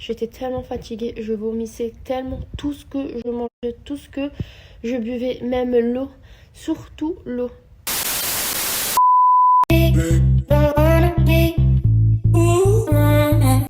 J'étais tellement fatiguée, je vomissais tellement tout ce que je mangeais, tout ce que je buvais, même l'eau, surtout l'eau.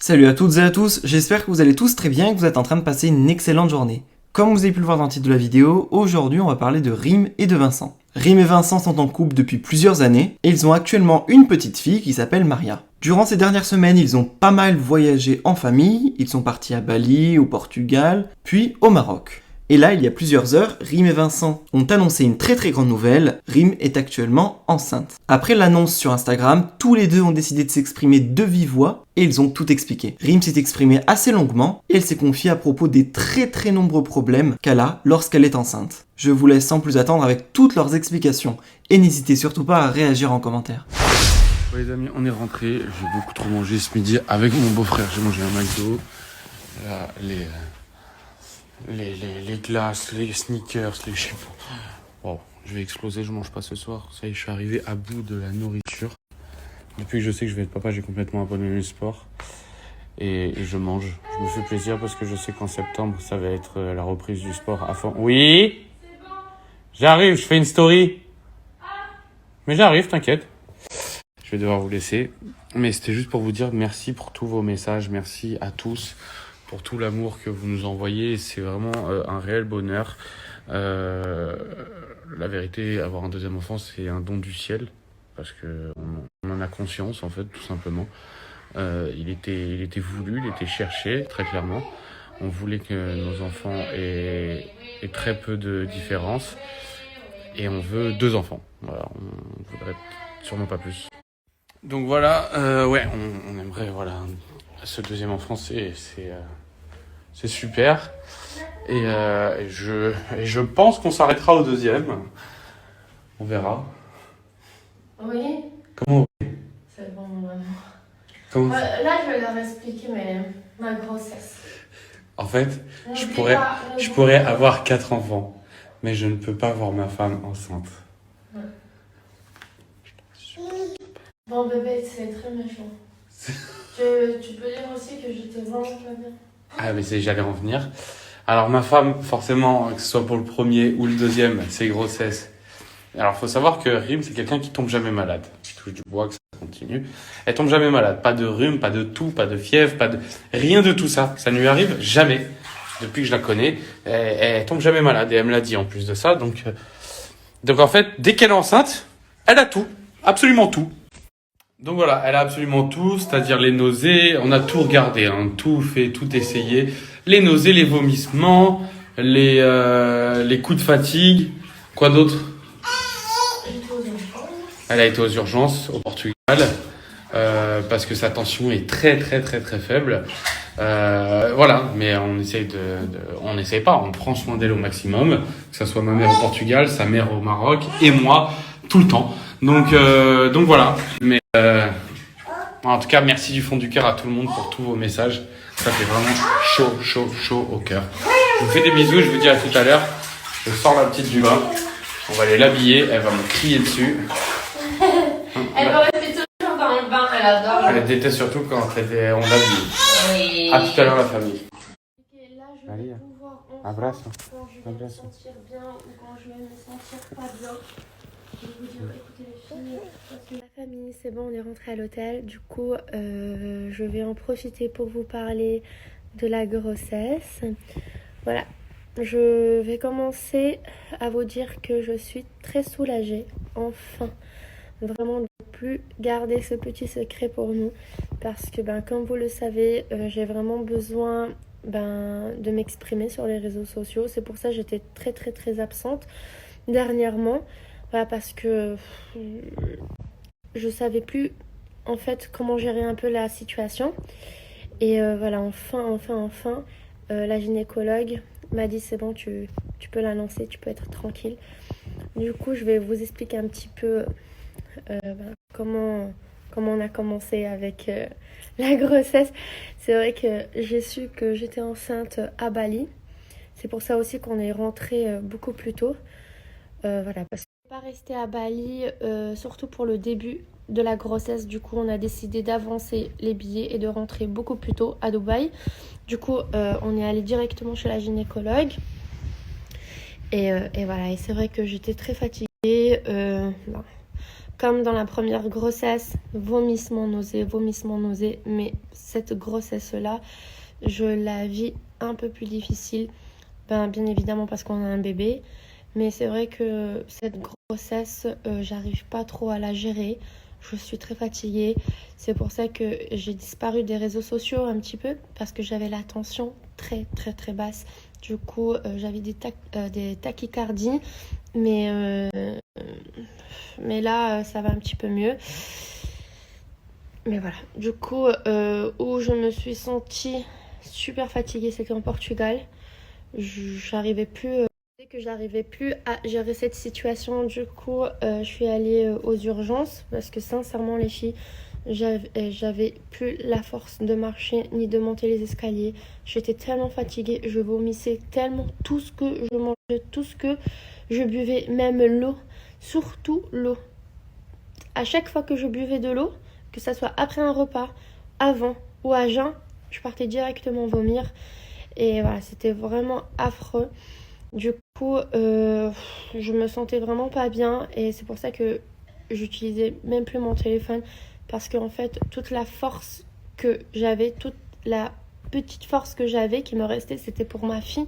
Salut à toutes et à tous, j'espère que vous allez tous très bien et que vous êtes en train de passer une excellente journée. Comme vous avez pu le voir dans le titre de la vidéo, aujourd'hui on va parler de Rim et de Vincent. Rim et Vincent sont en couple depuis plusieurs années et ils ont actuellement une petite fille qui s'appelle Maria. Durant ces dernières semaines, ils ont pas mal voyagé en famille, ils sont partis à Bali, au Portugal, puis au Maroc. Et là, il y a plusieurs heures, Rim et Vincent ont annoncé une très grande nouvelle, Rim est actuellement enceinte. Après l'annonce sur Instagram, tous les deux ont décidé de s'exprimer de vive voix et ils ont tout expliqué. Rim s'est exprimée assez longuement et elle s'est confiée à propos des très nombreux problèmes qu'elle a lorsqu'elle est enceinte. Je vous laisse sans plus attendre avec toutes leurs explications et n'hésitez surtout pas à réagir en commentaire. Ouais, les amis, on est rentrés. J'ai beaucoup trop mangé ce midi avec mon beau-frère. J'ai mangé un McDo. Là, les glaces, les sneakers, les je sais pas. Bon, je vais exploser, je mange pas ce soir. Ça y est, je suis arrivé à bout de la nourriture. Depuis que je sais que je vais être papa, j'ai complètement abandonné le sport. Et je mange. Je me fais plaisir parce que je sais qu'en septembre, ça va être la reprise du sport à fond. Oui? J'arrive, je fais une story. Mais j'arrive, t'inquiète. Je vais devoir vous laisser. Mais c'était juste pour vous dire merci pour tous vos messages. Merci à tous pour tout l'amour que vous nous envoyez. C'est vraiment un réel bonheur. La vérité, avoir un deuxième enfant, c'est un don du ciel. Parce qu'on en a conscience, en fait, tout simplement. Il était voulu, il était cherché, très clairement. On voulait que nos enfants aient très peu de différence. Et on veut 2 enfants. Voilà, on voudrait sûrement pas plus. Donc voilà, ouais, on aimerait, voilà, ce deuxième enfant, c'est super. Et je pense qu'on s'arrêtera au deuxième. On verra. Oui, Comment c'est bon, maman. Comment Là, je vais leur expliquer ma grossesse. En fait, je pourrais avoir 4 enfants, mais je ne peux pas voir ma femme enceinte. Ouais. Bon, bébé, c'est très méchant. Tu peux dire aussi que j'étais vraiment pas bien. Ah, mais j'allais en venir. Alors, ma femme, forcément, que ce soit pour le premier ou le deuxième, c'est grossesse. Alors, faut savoir que Rim, c'est quelqu'un qui tombe jamais malade. Je touche du bois, que ça continue. Elle tombe jamais malade. Pas de rhume, pas de toux, pas de fièvre, rien de tout ça. Ça ne lui arrive jamais. Depuis que je la connais, elle tombe jamais malade. Et elle me l'a dit en plus de ça. Donc en fait, dès qu'elle est enceinte, elle a tout. Absolument tout. Donc voilà, elle a absolument tout, c'est-à-dire les nausées, on a tout regardé, hein, tout fait, tout essayé. Les nausées, les vomissements, les coups de fatigue, quoi d'autre? Elle a été aux urgences au Portugal, parce que sa tension est très faible. Voilà, mais on essaye pas, on prend soin d'elle au maximum, que ça soit ma mère au Portugal, sa mère au Maroc, et moi, tout le temps. Donc voilà. Mais en tout cas, merci du fond du cœur à tout le monde pour tous vos messages. Ça fait vraiment chaud au cœur. Je vous fais des bisous, je vous dis à tout à l'heure. Je sors la petite du bain. On va aller l'habiller, elle va me crier dessus. Elle va rester toujours dans le bain, elle adore. Elle déteste surtout quand on l'habille. Oui. À tout à l'heure la famille. Et là, je vais pouvoir Abraço. quand je vais me sentir bien ou quand je vais me sentir pas bien. Je vais vous dire, écoutez les filles, parce que la famille, c'est bon, on est rentré à l'hôtel. Du coup, je vais en profiter pour vous parler de la grossesse. Voilà, je vais commencer à vous dire que je suis très soulagée, enfin, vraiment de ne plus garder ce petit secret pour nous. Parce que, comme vous le savez, j'ai vraiment besoin de m'exprimer sur les réseaux sociaux. C'est pour ça que j'étais très absente dernièrement. Voilà, parce que je savais plus en fait comment gérer un peu la situation. Et voilà, enfin, la gynécologue m'a dit c'est bon, tu peux l'annoncer, tu peux être tranquille. Du coup, je vais vous expliquer un petit peu comment on a commencé avec la grossesse. C'est vrai que j'ai su que j'étais enceinte à Bali. C'est pour ça aussi qu'on est rentré beaucoup plus tôt. Voilà, parce que je ne vais pas rester à Bali, surtout pour le début de la grossesse. Du coup, on a décidé d'avancer les billets et de rentrer beaucoup plus tôt à Dubaï. Du coup, on est allé directement chez la gynécologue. Et voilà, et c'est vrai que j'étais très fatiguée. Comme dans la première grossesse, vomissement, nausée. Mais cette grossesse-là, je la vis un peu plus difficile. Bien évidemment parce qu'on a un bébé. Mais c'est vrai que cette grossesse, j'arrive pas trop à la gérer. Je suis très fatiguée. C'est pour ça que j'ai disparu des réseaux sociaux un petit peu. Parce que j'avais la tension très basse. Du coup, j'avais des tachycardies. Mais là, ça va un petit peu mieux. Mais voilà. Du coup, où je me suis sentie super fatiguée, c'était en Portugal. J'arrivais plus à gérer cette situation. Du coup, je suis allée aux urgences parce que sincèrement, les filles, j'avais plus la force de marcher ni de monter les escaliers. J'étais tellement fatiguée, je vomissais tellement tout ce que je mangeais, tout ce que je buvais, même l'eau, surtout l'eau. À chaque fois que je buvais de l'eau, que ça soit après un repas, avant ou à jeun, je partais directement vomir. Et voilà, c'était vraiment affreux. Du coup, je me sentais vraiment pas bien et c'est pour ça que j'utilisais même plus mon téléphone parce qu'en fait, toute la force que j'avais, toute la petite force que j'avais qui me restait, c'était pour ma fille.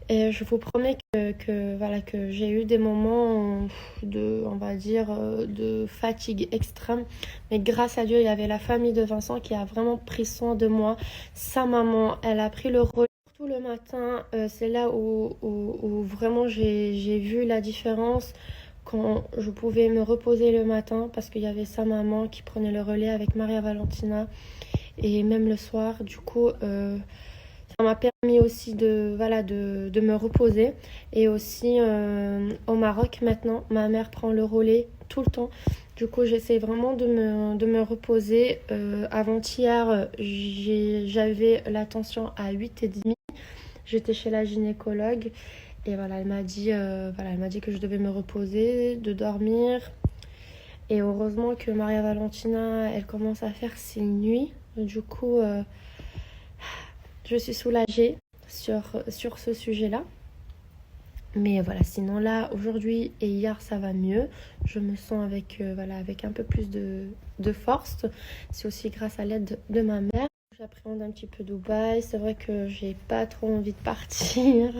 Et je vous promets que j'ai eu des moments de fatigue extrême. Mais grâce à Dieu, il y avait la famille de Vincent qui a vraiment pris soin de moi. Sa maman, elle a pris le relais. Surtout le matin, c'est là où vraiment j'ai vu la différence quand je pouvais me reposer le matin parce qu'il y avait sa maman qui prenait le relais avec Maria Valentina et même le soir. Du coup, ça m'a permis aussi de me reposer. Et aussi au Maroc maintenant, ma mère prend le relais tout le temps. Du coup, j'essaie vraiment de me reposer. Avant-hier, j'avais la tension à 8,5. J'étais chez la gynécologue et voilà, elle m'a dit que je devais me reposer, de dormir. Et heureusement que Maria Valentina, elle commence à faire ses nuits. Du coup, je suis soulagée sur ce sujet-là. Mais voilà, sinon là, aujourd'hui et hier, ça va mieux. Je me sens avec un peu plus de force. C'est aussi grâce à l'aide de ma mère. J'appréhende un petit peu Dubaï. C'est vrai que j'ai pas trop envie de partir.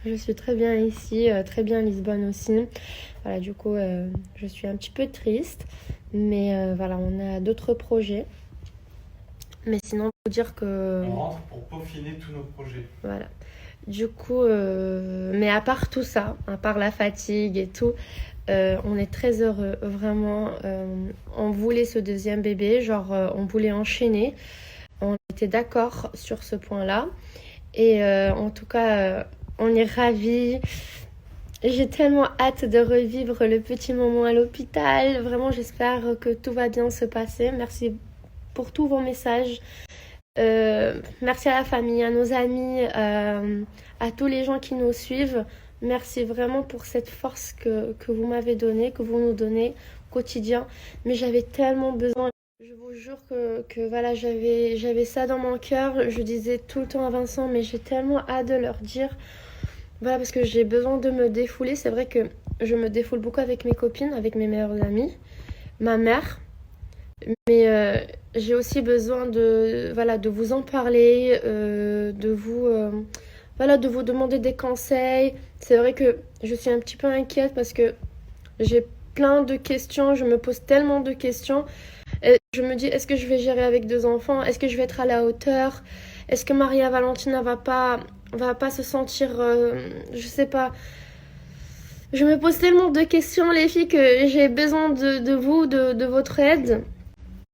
Je suis très bien ici, très bien à Lisbonne aussi. Voilà, du coup, je suis un petit peu triste. Mais voilà, on a d'autres projets. Mais sinon, il faut dire que... On rentre pour peaufiner tous nos projets. Voilà. Du coup, mais à part tout ça, à part la fatigue et tout, on est très heureux, vraiment. On voulait ce deuxième bébé, on voulait enchaîner. On était d'accord sur ce point-là. Et en tout cas, on est ravis. J'ai tellement hâte de revivre le petit moment à l'hôpital. Vraiment, j'espère que tout va bien se passer. Merci pour tous vos messages. Merci à la famille, à nos amis, à tous les gens qui nous suivent. Merci vraiment pour cette force que vous m'avez donnée, que vous nous donnez au quotidien. Mais j'avais tellement besoin. Je vous jure que voilà, j'avais ça dans mon cœur. Je disais tout le temps à Vincent, mais j'ai tellement hâte de leur dire. Voilà, parce que j'ai besoin de me défouler. C'est vrai que je me défoule beaucoup avec mes copines, avec mes meilleures amies, ma mère. Mais j'ai aussi besoin de vous en parler, de vous demander des conseils. C'est vrai que je suis un petit peu inquiète parce que j'ai plein de questions, je me pose tellement de questions. Et je me dis, est-ce que je vais gérer avec 2 enfants? Est-ce que je vais être à la hauteur? Est-ce que Maria Valentina va pas se sentir, je sais pas. Je me pose tellement de questions, les filles, que j'ai besoin de vous, de votre aide.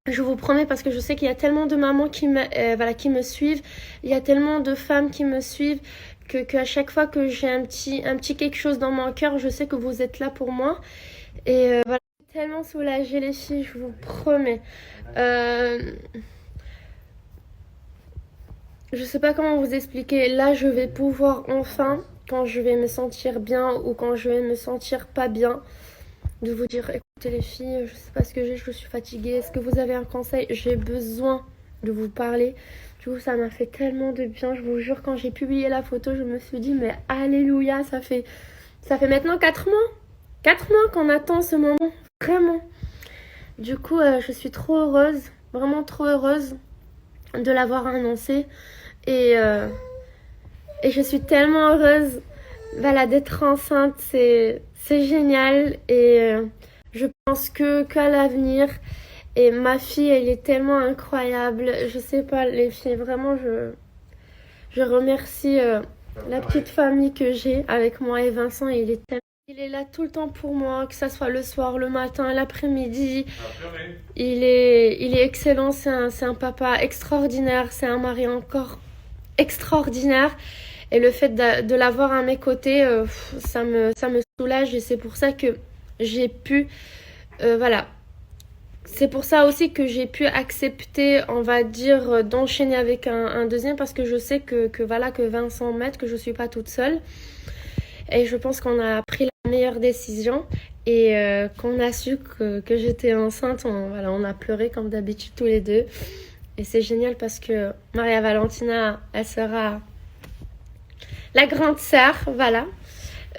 Je vous promets, parce que je sais qu'il y a tellement de mamans qui me suivent, il y a tellement de femmes qui me suivent, qu'à chaque fois que j'ai un petit quelque chose dans mon cœur, je sais que vous êtes là pour moi. Et voilà, je suis tellement soulagée, les filles, je vous promets. Je sais pas comment vous expliquer. Là, je vais pouvoir enfin, quand je vais me sentir bien ou quand je vais me sentir pas bien, de vous dire, écoutez les filles, je sais pas ce que j'ai, je suis fatiguée, est-ce que vous avez un conseil? J'ai besoin de vous parler. Du coup, ça m'a fait tellement de bien. Je vous jure, quand j'ai publié la photo, je me suis dit, mais alléluia, ça fait maintenant 4 mois. 4 mois qu'on attend ce moment, vraiment. Du coup, je suis trop heureuse, vraiment trop heureuse de l'avoir annoncé. Et je suis tellement heureuse d'être enceinte. C'est génial. Et je pense qu'à l'avenir. Et ma fille, elle est tellement incroyable. Je sais pas, les filles, vraiment, je remercie la petite famille que j'ai avec moi et Vincent. Il est là tout le temps pour moi, que ça soit le soir, le matin, l'après-midi. Il est excellent, c'est un papa extraordinaire, c'est un mari encore extraordinaire. Et le fait de l'avoir à mes côtés, ça me soulage. Et c'est pour ça que j'ai pu... voilà. C'est pour ça aussi que j'ai pu accepter, on va dire, d'enchaîner avec un deuxième, parce que je sais que Vincent m'aide, que je suis pas toute seule. Et je pense qu'on a pris la meilleure décision. Et qu'on a su que j'étais enceinte, on a pleuré comme d'habitude tous les deux. Et c'est génial parce que Maria Valentina, elle sera la grande sœur, voilà.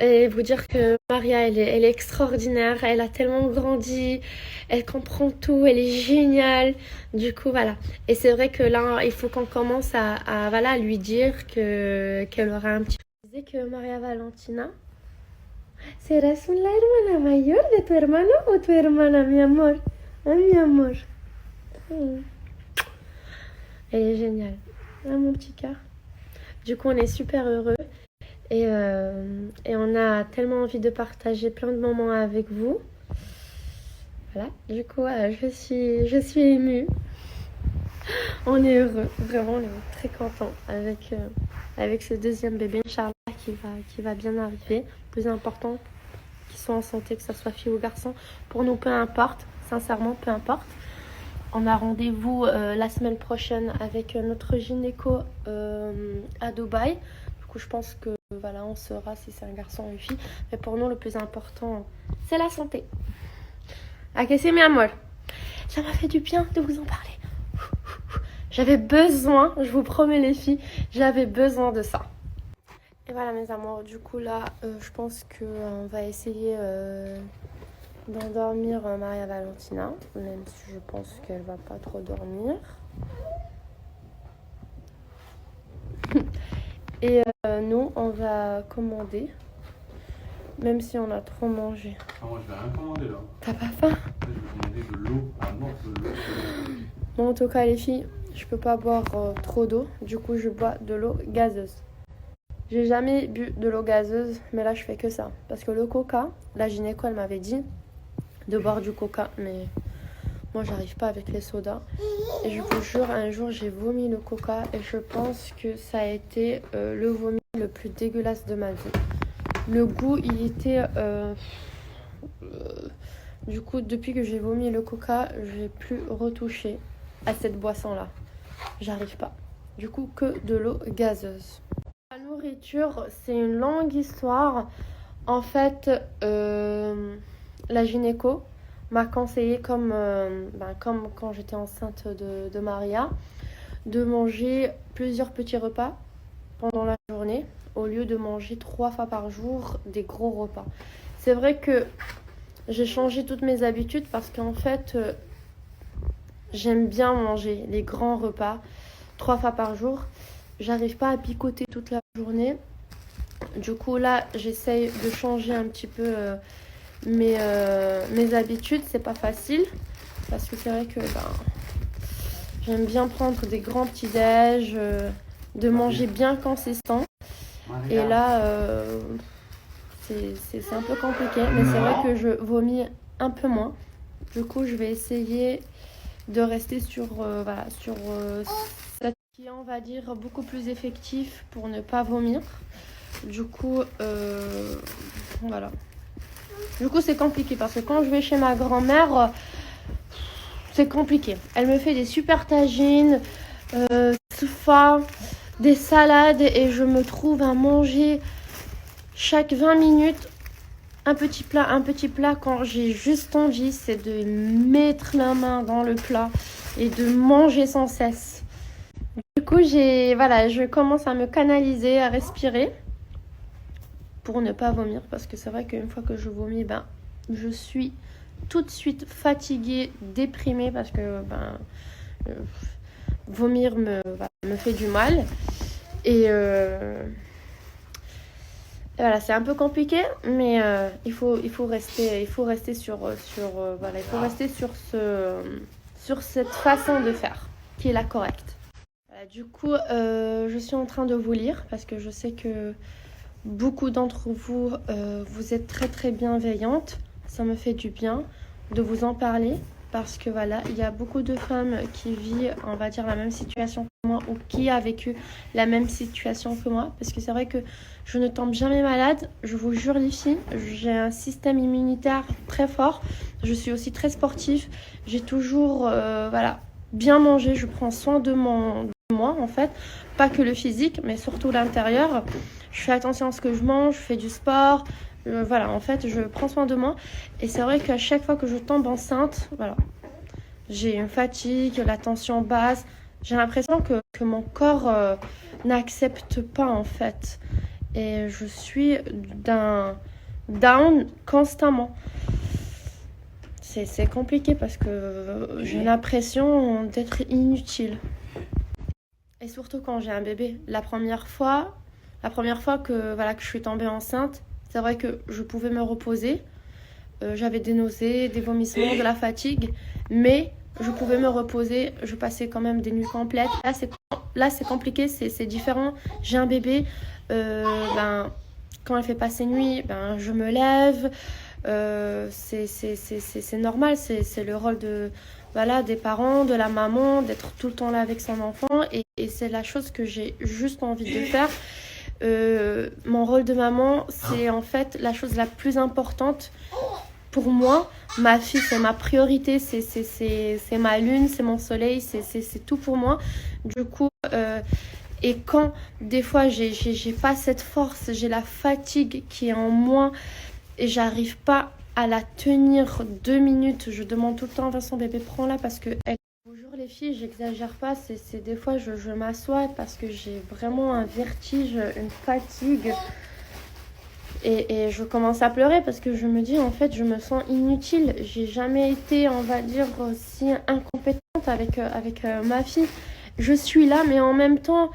Et vous dire que Maria, elle est extraordinaire, elle a tellement grandi, elle comprend tout, elle est géniale. Du coup, voilà. Et c'est vrai que là, il faut qu'on commence à lui dire qu'elle aura un petit... Je disais que Maria Valentina, ¿serás la hermana mayor de tu hermano o tu hermana, mi amor? Ah, mi amor. Elle est géniale. Ah, mon petit cœur. Du coup, on est super heureux. Et on a tellement envie de partager plein de moments avec vous. Voilà, du coup, je suis émue. On est heureux, vraiment, on est très contents avec ce deuxième bébé, Charles, qui va bien arriver. Le plus important, qu'ils soient en santé, que ce soit fille ou garçon. Pour nous, peu importe, sincèrement, peu importe. On a rendez-vous la semaine prochaine avec notre gynéco à Dubaï. Du coup, je pense que voilà, on saura si c'est un garçon ou une fille. Mais pour nous, le plus important, c'est la santé. Ah, que c'est mi amor. Ça m'a fait du bien de vous en parler. J'avais besoin, je vous promets les filles, j'avais besoin de ça. Et voilà mes amours, du coup là, je pense qu'on va essayer d'endormir Maria Valentina. Même si je pense qu'elle va pas trop dormir. Et nous, on va commander, même si on a trop mangé. Ah, moi, je vais rien commander là. T'as pas faim? Je vais commander de l'eau, à mort de l'eau. Bon, en tout cas, les filles, je peux pas boire trop d'eau. Du coup, je bois de l'eau gazeuse. J'ai jamais bu de l'eau gazeuse, mais là, je fais que ça. Parce que le coca, la gynéco, elle m'avait dit de boire du coca, mais moi, j'arrive pas avec les sodas. Et je vous jure, un jour, j'ai vomi le coca et je pense que ça a été le vomi le plus dégueulasse de ma vie. Le goût, il était... Du coup, depuis que j'ai vomi le coca, j'ai plus retouché à cette boisson-là. J'arrive pas. Du coup, que de l'eau gazeuse. La nourriture, c'est une longue histoire. En fait, la gynéco m'a conseillé, comme quand j'étais enceinte de Maria, de manger plusieurs petits repas pendant la journée, au lieu de manger 3 fois par jour des gros repas. C'est vrai que j'ai changé toutes mes habitudes parce qu'en fait, j'aime bien manger les grands repas 3 fois par jour. J'arrive pas à picoter toute la journée. Du coup, là, j'essaye de changer un petit peu mes habitudes. C'est pas facile parce que c'est vrai que j'aime bien prendre des grands petits-déj, de manger bien consistant. Et là, c'est un peu compliqué, mais c'est vrai que je vomis un peu moins. Du coup, je vais essayer de rester sur cette qui est, on va dire, beaucoup plus effectif pour ne pas vomir. Du coup, voilà. Du coup, c'est compliqué parce que quand je vais chez ma grand-mère, c'est compliqué. Elle me fait des super tagines, soufa, des salades et je me trouve à manger chaque 20 minutes un petit plat. Quand j'ai juste envie, c'est de mettre la main dans le plat et de manger sans cesse. Du coup, je commence à me canaliser, à respirer pour ne pas vomir, parce que c'est vrai qu'une fois que je vomis, je suis tout de suite fatiguée, déprimée, parce que vomir me fait du mal. Et voilà, c'est un peu compliqué, mais il faut rester sur cette façon de faire qui est la correcte. Voilà, du coup, je suis en train de vous lire parce que je sais que beaucoup d'entre vous, vous êtes très très bienveillantes. Ça me fait du bien de vous en parler parce que voilà, il y a beaucoup de femmes qui vivent, on va dire, la même situation que moi ou qui a vécu la même situation que moi. Parce que c'est vrai que je ne tombe jamais malade, je vous jure les filles, j'ai un système immunitaire très fort. Je suis aussi très sportive, j'ai toujours bien mangé, je prends soin de moi en fait, pas que le physique mais surtout l'intérieur. Je fais attention à ce que je mange, je fais du sport, en fait je prends soin de moi. Et c'est vrai qu'à chaque fois que je tombe enceinte, j'ai une fatigue, la tension basse, j'ai l'impression que mon corps n'accepte pas en fait. Et je suis down constamment. C'est compliqué parce que j'ai l'impression d'être inutile. Et surtout quand j'ai un bébé. La première fois que je suis tombée enceinte, c'est vrai que je pouvais me reposer. J'avais des nausées, des vomissements, de la fatigue. Mais je pouvais me reposer. Je passais quand même des nuits complètes. Là, c'est compliqué, c'est différent. J'ai un bébé. Quand elle fait pas ses nuits, je me lève. C'est normal. C'est le rôle des parents, de la maman, d'être tout le temps là avec son enfant. Et c'est la chose que j'ai juste envie de faire. Mon rôle de maman, c'est en fait la chose la plus importante pour moi. Ma fille, c'est ma priorité, c'est ma lune, c'est mon soleil, c'est tout pour moi. Du coup, et quand des fois j'ai pas cette force, j'ai la fatigue qui est en moi et j'arrive pas à la tenir 2 minutes, je demande tout le temps à Vincent, bébé, prends-la parce que bonjour les filles, j'exagère pas, c'est des fois je m'assois parce que j'ai vraiment un vertige, une fatigue et je commence à pleurer parce que je me dis en fait je me sens inutile. J'ai jamais été, on va dire, si incompétente avec ma fille. Je suis là mais en même temps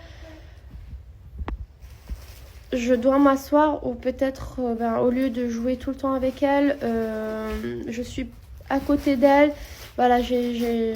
je dois m'asseoir ou peut-être au lieu de jouer tout le temps avec elle, je suis à côté d'elle. Voilà, j'ai...